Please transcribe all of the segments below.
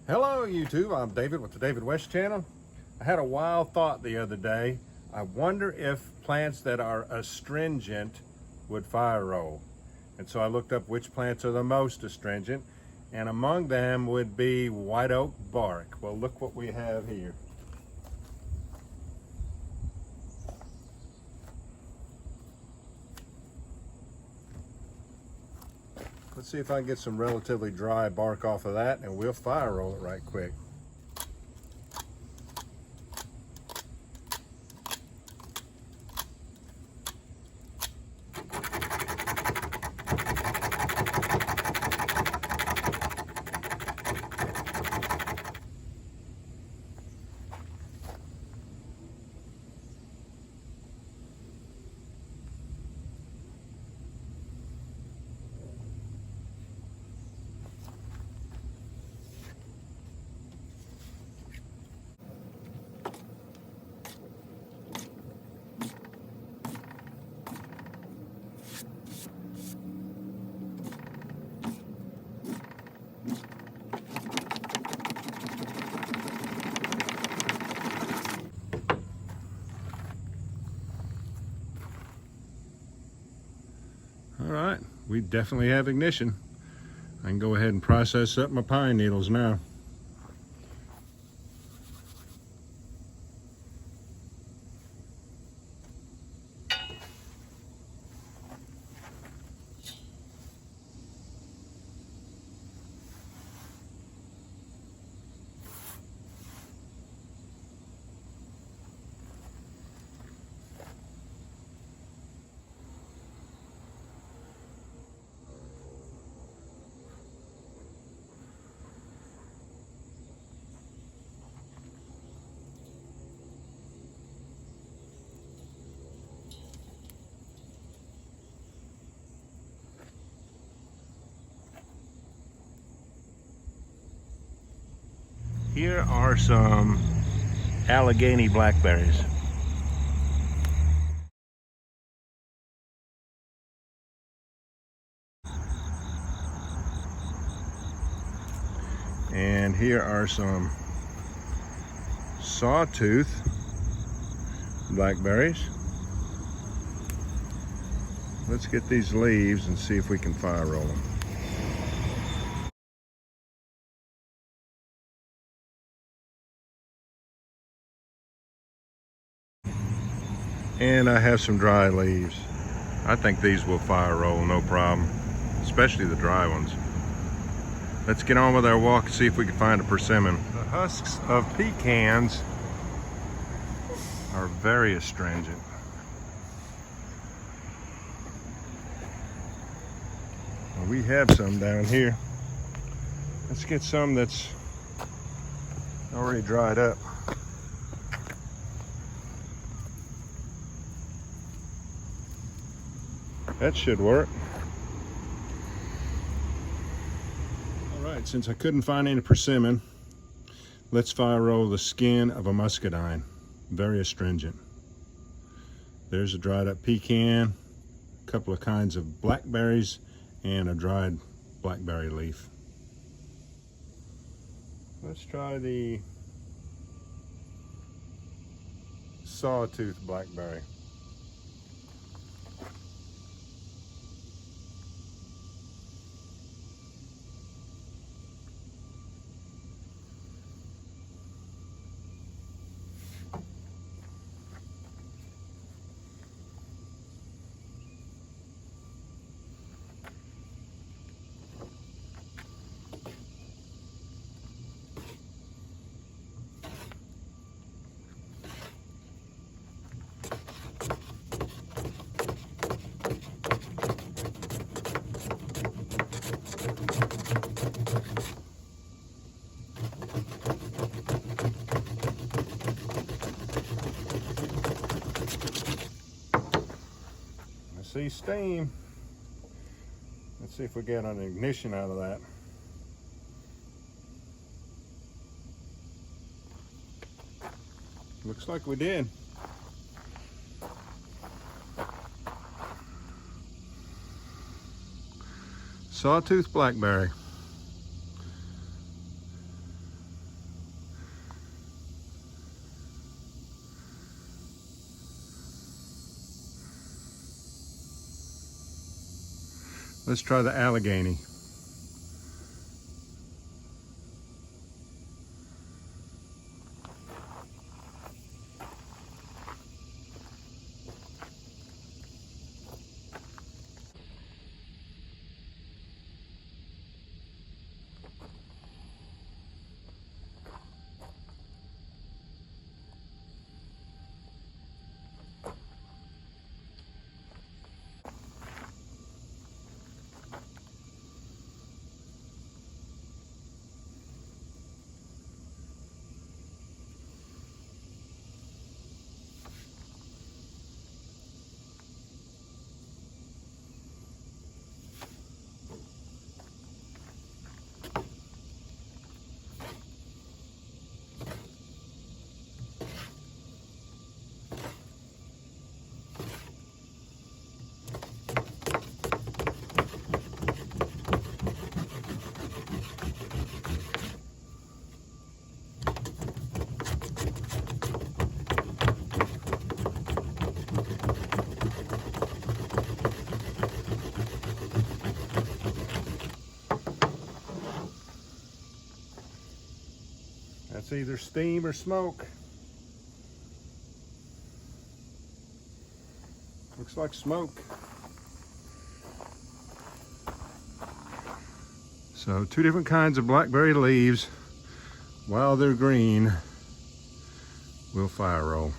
Hello YouTube, I'm David with the David West channel. I had a wild thought the other day. I wonder if plants that are astringent would fire roll. And so I looked up which plants are the most astringent, and among them would be white oak bark. Well, look what we have here. Let's see if I can get some relatively dry bark off of that, and we'll fire roll it right quick. All right, we definitely have ignition. I can go ahead and process up my pine needles now. Here are some Allegheny Blackberries. And here are some Sawtooth Blackberries. Let's get these leaves and see if we can fire roll them. And I have some dry leaves. I think these will fire roll no problem, especially the dry ones. Let's get on with our walk and see if we can find a persimmon. The husks of pecans are very astringent. Well, we have some down here. Let's get some that's already dried up. That should work. All right, since I couldn't find any persimmon, let's fire roll the skin of a muscadine. Very astringent. There's a dried up pecan, a couple of kinds of blackberries, and a dried blackberry leaf. Let's try the Sawtooth Blackberry. See steam. Let's see if we get an ignition out of that. Looks like we did. Sawtooth Blackberry. Let's try the Allegheny. That's either steam or smoke. Looks like smoke. So 2 different kinds of blackberry leaves, while they're green, will fire roll.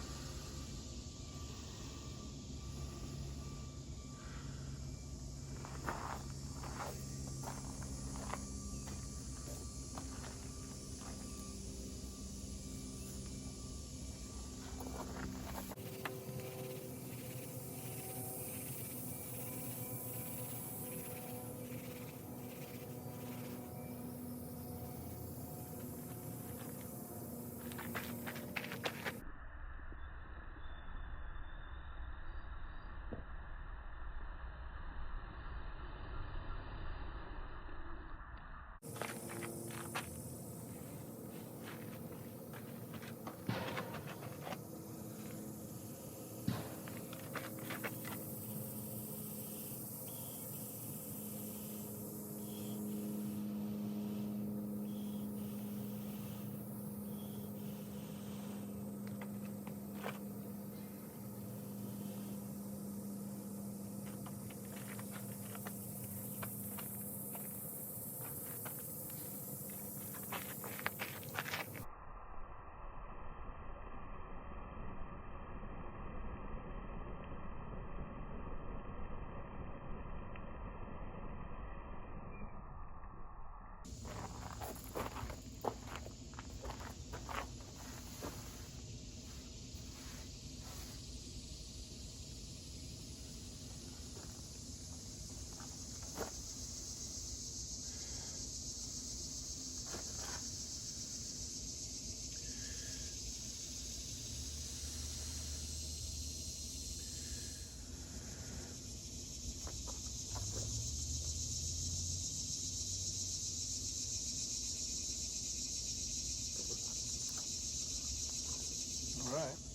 All right.